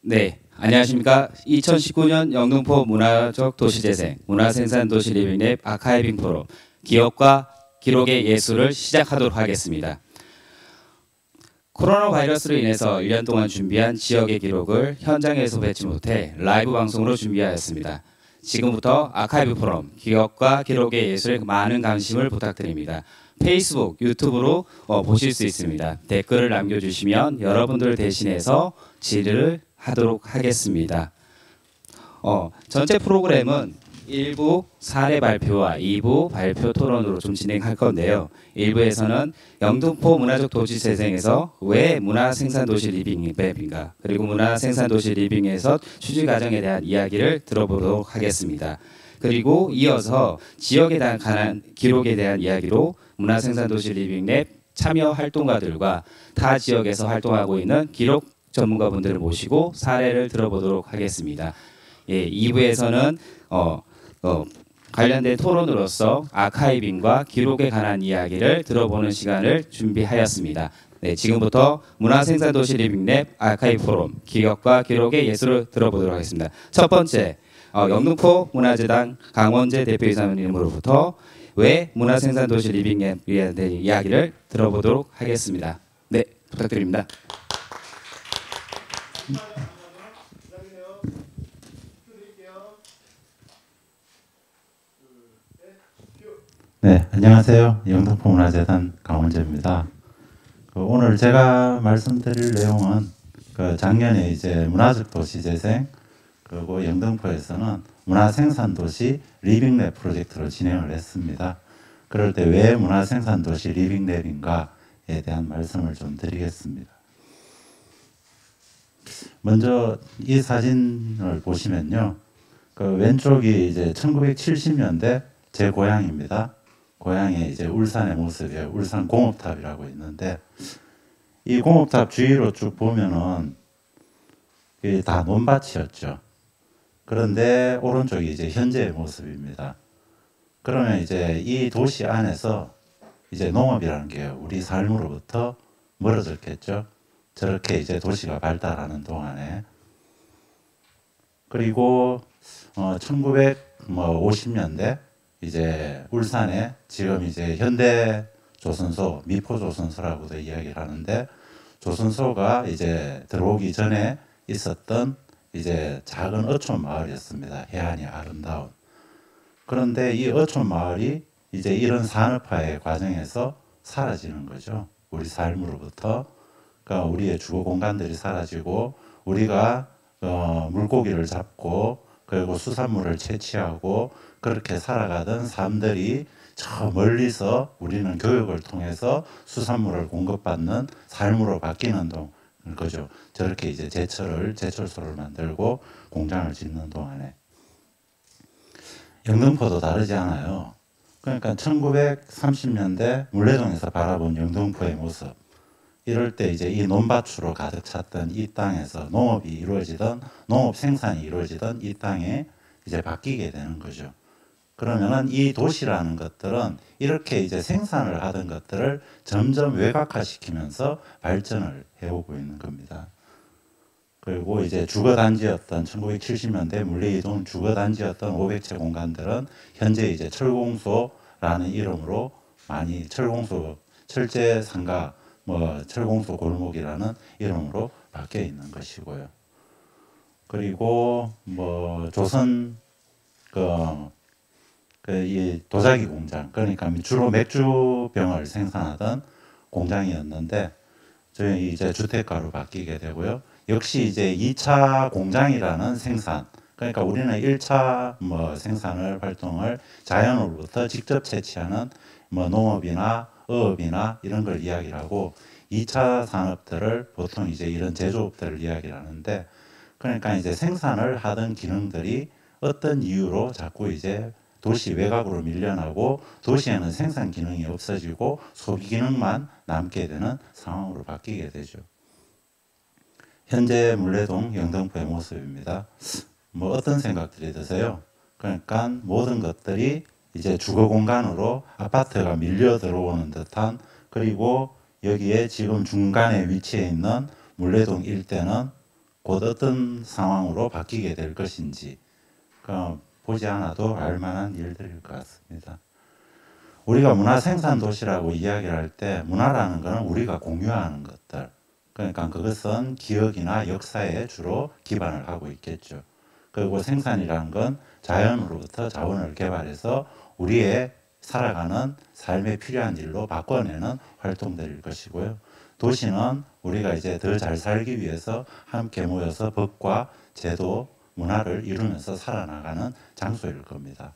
네, 안녕하십니까. 2019년 영등포 문화적 도시재생, 문화생산도시 리빙랩 아카이빙 포럼, 기억과 기록의 예술을 시작하도록 하겠습니다. 코로나 바이러스로 인해서 1년 동안 준비한 지역의 기록을 현장에서 뵙지 못해 라이브 방송으로 준비하였습니다. 지금부터 아카이브 포럼, 기억과 기록의 예술에 많은 관심을 부탁드립니다. 페이스북, 유튜브로 보실 수 있습니다. 댓글을 남겨주시면 여러분들 대신해서 질의를 하도록 하겠습니다. 전체 프로그램은 1부 사례 발표와 2부 발표 토론으로 좀 진행할 건데요. 1부에서는 영등포 문화적 도시 재생에서 왜 문화생산도시 리빙랩인가, 그리고 문화생산도시 리빙에서 취지 과정에 대한 이야기를 들어보도록 하겠습니다. 그리고 이어서 지역에 관한 기록에 대한 이야기로 문화생산도시 리빙랩 참여 활동가들과 타 지역에서 활동하고 있는 기록 전문가분들을 모시고 사례를 들어보도록 하겠습니다. 2부에서는 관련된 토론으로서 아카이빙과 기록에 관한 이야기를 들어보는 시간을 준비하였습니다. 네, 지금부터 문화생산도시 리빙랩 아카이브 포럼, 기억과 기록의 예술을 들어보도록 하겠습니다. 첫 번째, 영등포 문화재단 강원재 대표이사님으로부터 왜 문화생산도시 리빙랩에 대한 이야기를 들어보도록 하겠습니다. 네, 부탁드립니다. 네, 안녕하세요. 영등포 문화재단 강원재입니다. 오늘 제가 말씀드릴 내용은 작년에 이제 문화적 도시 재생, 그리고 영등포에서는 문화생산도시 리빙랩 프로젝트를 진행을 했습니다. 그럴 때 왜 문화생산도시 리빙랩인가에 대한 말씀을 좀 드리겠습니다. 먼저 이 사진을 보시면요, 왼쪽이 이제 1970년대 제 고향입니다. 고향에 이제 울산의 모습이에요. 울산 공업탑이라고 있는데, 이 공업탑 주위로 쭉 보면은 이게 다 논밭이었죠. 그런데 오른쪽이 이제 현재의 모습입니다. 그러면 이제 이 도시 안에서 이제 농업이라는 게 우리 삶으로부터 멀어졌겠죠. 저렇게 이제 도시가 발달하는 동안에. 그리고 1950년대 이제 울산에 지금 이제 현대조선소, 미포조선소라고도 이야기를 하는데, 조선소가 이제 들어오기 전에 있었던 이제 작은 어촌 마을이었습니다. 해안이 아름다운. 그런데 이 어촌 마을이 이제 이런 산업화의 과정에서 사라지는 거죠. 우리 삶으로부터. 그러니까 우리의 주거 공간들이 사라지고, 우리가 물고기를 잡고 그리고 수산물을 채취하고 그렇게 살아가던 삶들이 저 멀리서 우리는 교육을 통해서 수산물을 공급받는 삶으로 바뀌는 거죠. 저렇게 이제 제철소를 만들고 공장을 짓는 동안에. 영등포도 다르지 않아요. 그러니까 1930년대 물레동에서 바라본 영등포의 모습. 이럴 때 이제 이 논밭으로 가득 찼던 이 땅에서 농업이 이루어지던, 농업 생산이 이루어지던 이 땅에 이제 바뀌게 되는 거죠. 그러면은 이 도시라는 것들은 이렇게 이제 생산을 하던 것들을 점점 외곽화시키면서 발전을 해오고 있는 겁니다. 그리고 이제 주거단지였던 1970년대 물레이동 주거단지였던 500채 공간들은 현재 이제 철공소라는 이름으로 많이 철제 상가, 철공소 골목이라는 이름으로 바뀌어 있는 것이고요. 그리고 조선 이 도자기 공장, 그러니까 주로 맥주병을 생산하던 공장이었는데 저희 이제 주택가로 바뀌게 되고요. 역시 이제 2차 공장이라는 생산, 그러니까 우리는 1차 활동을 자연으로부터 직접 채취하는 농업이나 어업이나 이런 걸 이야기를 하고, 2차 산업들을 보통 이제 이런 제조업들을 이야기를 하는데, 그러니까 이제 생산을 하던 기능들이 어떤 이유로 자꾸 이제 도시 외곽으로 밀려나고 도시에는 생산 기능이 없어지고 소비 기능만 남게 되는 상황으로 바뀌게 되죠. 현재 물레동 영등포의 모습입니다. 어떤 생각들이 드세요? 그러니까 모든 것들이 이제 주거 공간으로 아파트가 밀려 들어오는 듯한, 그리고 여기에 지금 중간에 위치해 있는 물레동 일대는 곧 어떤 상황으로 바뀌게 될 것인지 보지 않아도 알만한 일들일 것 같습니다. 우리가 문화 생산 도시라고 이야기를 할 때 문화라는 것은 우리가 공유하는 것들, 그러니까 그것은 기억이나 역사에 주로 기반을 하고 있겠죠. 그리고 생산이라는 건 자연으로부터 자원을 개발해서 우리의 살아가는 삶에 필요한 일로 바꿔내는 활동들일 것이고요. 도시는 우리가 이제 더 잘 살기 위해서 함께 모여서 법과 제도, 문화를 이루면서 살아나가는 장소일 겁니다.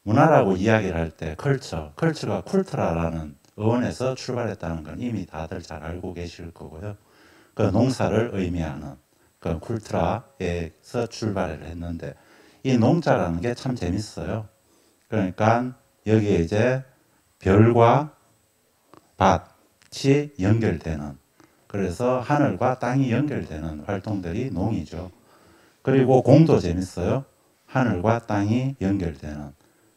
문화라고 이야기를 할 때 컬처가 쿨트라라는 어원에서 출발했다는 건 이미 다들 잘 알고 계실 거고요. 그 농사를 의미하는 그 쿨트라에서 출발을 했는데 이 농자라는 게 참 재밌어요. 그러니까 여기에 이제 별과 밭이 연결되는, 그래서 하늘과 땅이 연결되는 활동들이 농이죠. 그리고 공도 재밌어요. 하늘과 땅이 연결되는,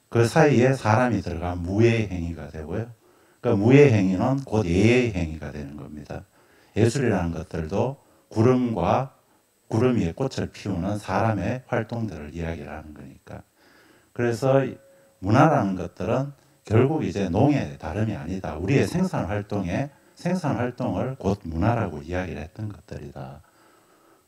그 사이에 사람이 들어간 무예의 행위가 되고요. 그 무예의 행위는 곧 예의 행위가 되는 겁니다. 예술이라는 것들도 구름 위에 꽃을 피우는 사람의 활동들을 이야기를 하는 거니까. 그래서 문화라는 것들은 결국 이제 농의 다름이 아니다. 우리의 생산 활동을 곧 문화라고 이야기를 했던 것들이다.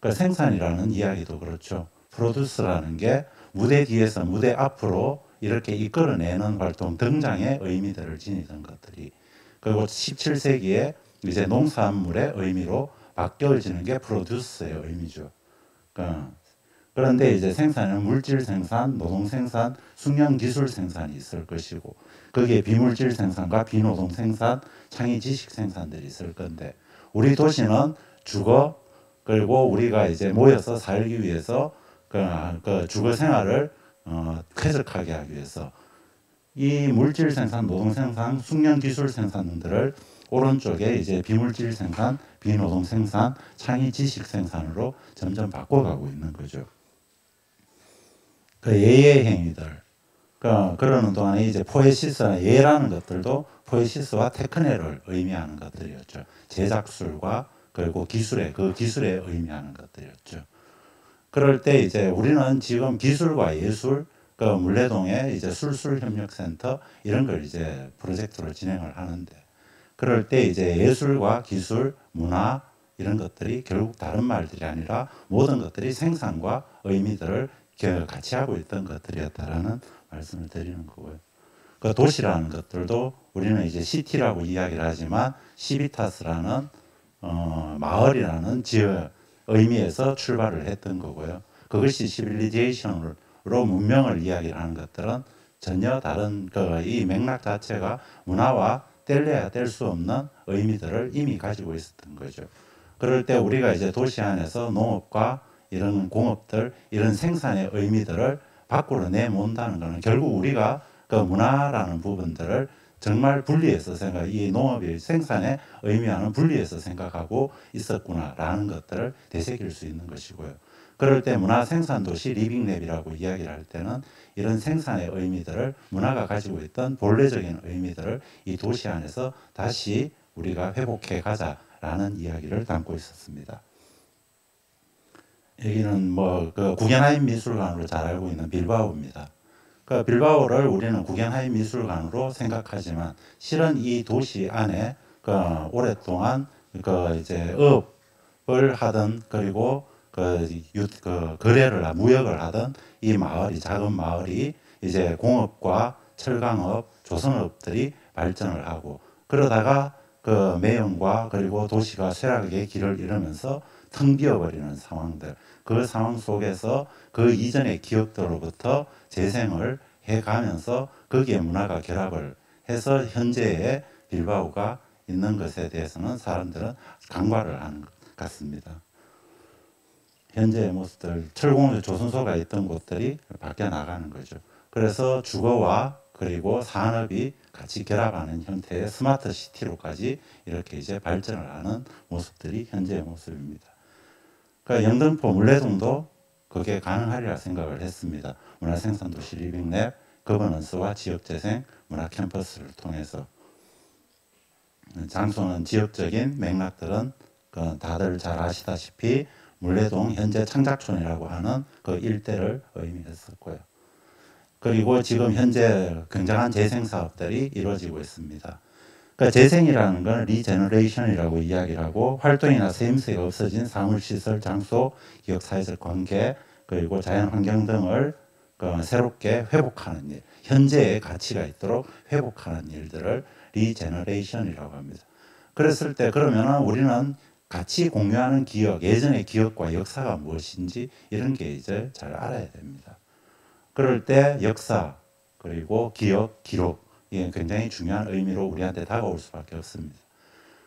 그러니까 생산이라는 이야기도 그렇죠. 프로듀스라는 게 무대 뒤에서 무대 앞으로 이렇게 이끌어내는 활동, 등장의 의미들을 지니던 것들이, 그리고 17세기에 이제 농산물의 의미로 바뀌어지는 게 프로듀스의 의미죠. 그런데 이제 생산은 물질 생산, 노동 생산, 숙련 기술 생산이 있을 것이고, 거기에 비물질 생산과 비노동 생산, 창의 지식 생산들이 있을 건데, 우리 도시는 주거, 그리고 우리가 이제 모여서 살기 위해서 그 주거 생활을 쾌적하게 하기 위해서 이 물질 생산, 노동 생산, 숙련 기술 생산들을 오른쪽에 이제 비물질 생산, 비노동 생산, 창의 지식 생산으로 점점 바꿔가고 있는 거죠. 그 예의 행위들, 그러는 동안에 이제 포에시스나 예라는 것들도 포에시스와 테크네를 의미하는 것들이었죠. 제작술과 그리고 기술에 의미하는 것들이었죠. 그럴 때 이제 우리는 지금 기술과 예술, 그 물레동에 이제 술술협력센터 이런 걸 이제 프로젝트로 진행을 하는데, 그럴 때 이제 예술과 기술, 문화 이런 것들이 결국 다른 말들이 아니라 모든 것들이 생산과 의미들을 같이 하고 있던 것들이었다라는 말씀을 드리는 거고요. 그 도시라는 것들도 우리는 이제 시티라고 이야기를 하지만 시비타스라는 마을이라는 지역 의미에서 출발을 했던 거고요. 그것이 시빌리제이션으로 문명을 이야기를 하는 것들은 전혀 다른 이 맥락 자체가 문화와 뗄래야 뗄 수 없는 의미들을 이미 가지고 있었던 거죠. 그럴 때 우리가 이제 도시 안에서 농업과 이런 공업들, 이런 생산의 의미들을 밖으로 내몬다는 것은 결국 우리가 그 문화라는 부분들을 정말 분리해서 이 농업의 생산에 의미하는 분리해서 생각하고 있었구나라는 것들을 되새길 수 있는 것이고요. 그럴 때 문화 생산 도시 리빙랩이라고 이야기를 할 때는 이런 생산의 의미들을 문화가 가지고 있던 본래적인 의미들을 이 도시 안에서 다시 우리가 회복해 가자라는 이야기를 담고 있었습니다. 여기는 그 구겐하임 미술관으로 잘 알고 있는 빌바오입니다. 그 빌바오를 우리는 구겐하임 미술관으로 생각하지만 실은 이 도시 안에 오랫동안 이제 업을 하던, 그리고 거래를 무역을 하던 이 마을이, 작은 마을이 이제 공업과 철강업, 조선업들이 발전을 하고, 그러다가 그 매연과 그리고 도시가 쇠락의 길을 잃으면서 텅 비어버리는 상황들, 그 상황 속에서 그 이전의 기억들로부터 재생을 해가면서 거기에 문화가 결합을 해서 현재의 빌바오가 있는 것에 대해서는 사람들은 간과를 하는 것 같습니다. 현재의 모습들, 철공소, 조선소가 있던 곳들이 바뀌어 나가는 거죠. 그래서 주거와 그리고 산업이 같이 결합하는 형태의 스마트 시티로까지 이렇게 이제 발전을 하는 모습들이 현재의 모습입니다. 그러니까 영등포 물레동도 그게 가능하리라 생각을 했습니다. 문화생산도시 리빙랩, 거버넌스와 지역재생, 문화캠퍼스를 통해서. 장소는 지역적인 맥락들은 다들 잘 아시다시피 물레동 현재 창작촌이라고 하는 그 일대를 의미했었고요. 그리고 지금 현재 굉장한 재생 사업들이 이루어지고 있습니다. 그러니까 재생이라는 건 리제너레이션이라고 이야기를 하고 활동이나 세임새가 없어진 사물시설, 장소, 기업, 사회적 관계 그리고 자연환경 등을 새롭게 회복하는 일, 현재의 가치가 있도록 회복하는 일들을 리제너레이션이라고 합니다. 그랬을 때 그러면 우리는 같이 공유하는 기억, 예전의 기억과 역사가 무엇인지 이런 게 이제 잘 알아야 됩니다. 그럴 때 역사 그리고 기억, 기록 이게 굉장히 중요한 의미로 우리한테 다가올 수밖에 없습니다.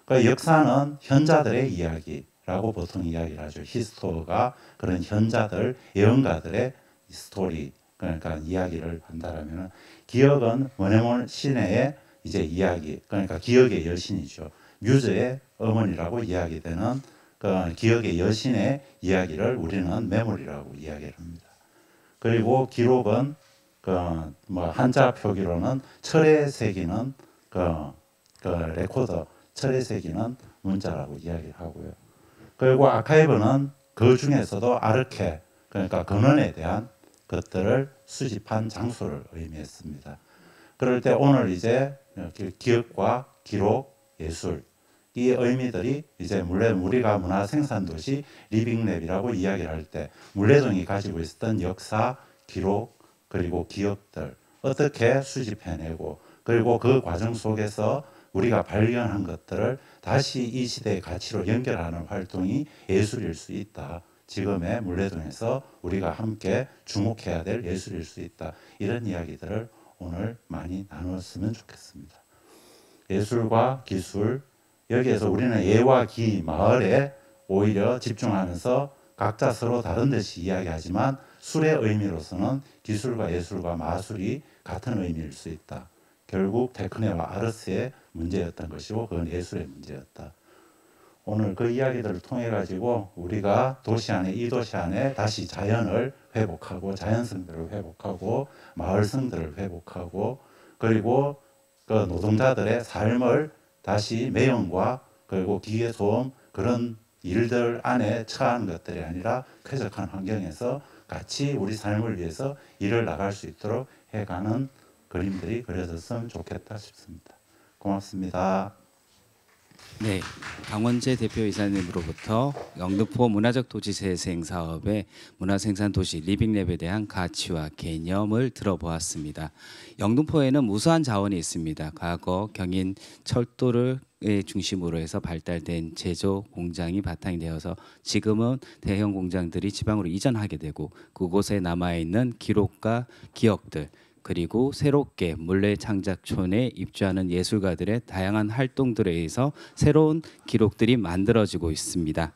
그러니까 역사는 현자들의 이야기라고 보통 이야기를 하죠. 히스토가 그런 현자들, 예언가들의 스토리 그러니까 이야기를 한다라면 기억은 머네몬 시내의 이제 이야기 그러니까 기억의 여신이죠. 뮤즈의 어머니라고 이야기되는 그 기억의 여신의 이야기를 우리는 메모리라고 이야기를 합니다. 그리고 기록은 뭐 한자 표기로는 철에 새기는 레코더, 철에 새기는 문자라고 이야기를 하고요. 그리고 아카이브는 그 중에서도 아르케 그러니까 근원에 대한 것들을 수집한 장소를 의미했습니다. 그럴 때 오늘 이제 기억과 기록, 예술 이 의미들이 이제 우리가 문화 생산 도시 리빙랩이라고 이야기를 할 때 물레동이 가지고 있었던 역사, 기록 그리고 기억들 어떻게 수집해내고 그리고 그 과정 속에서 우리가 발견한 것들을 다시 이 시대의 가치로 연결하는 활동이 예술일 수 있다. 지금의 물레동에서 우리가 함께 주목해야 될 예술일 수 있다. 이런 이야기들을 오늘 많이 나누었으면 좋겠습니다. 예술과 기술 여기에서 우리는 예와 기, 마을에 오히려 집중하면서 각자 서로 다른 듯이 이야기하지만 술의 의미로서는 기술과 예술과 마술이 같은 의미일 수 있다. 결국 테크네와 아르스의 문제였던 것이고 그건 예술의 문제였다. 오늘 그 이야기들을 통해 가지고 우리가 도시 안에 이 도시 안에 다시 자연을 회복하고 자연성들을 회복하고 마을성들을 회복하고 그리고 그 노동자들의 삶을 다시 매연과 그리고 기계 소음 그런 일들 안에 처한 것들이 아니라 쾌적한 환경에서 같이 우리 삶을 위해서 일을 나갈 수 있도록 해가는 그림들이 그려졌으면 좋겠다 싶습니다. 고맙습니다. 네, 강원재 대표이사님으로부터 영등포 문화적 도시 재생 사업의 문화생산도시 리빙랩에 대한 가치와 개념을 들어보았습니다. 영등포에는 무수한 자원이 있습니다. 과거 경인 철도를 중심으로 해서 발달된 제조 공장이 바탕이 되어서 지금은 대형 공장들이 지방으로 이전하게 되고 그곳에 남아있는 기록과 기억들 그리고 새롭게 물레 창작촌에 입주하는 예술가들의 다양한 활동들에 의해서 새로운 기록들이 만들어지고 있습니다.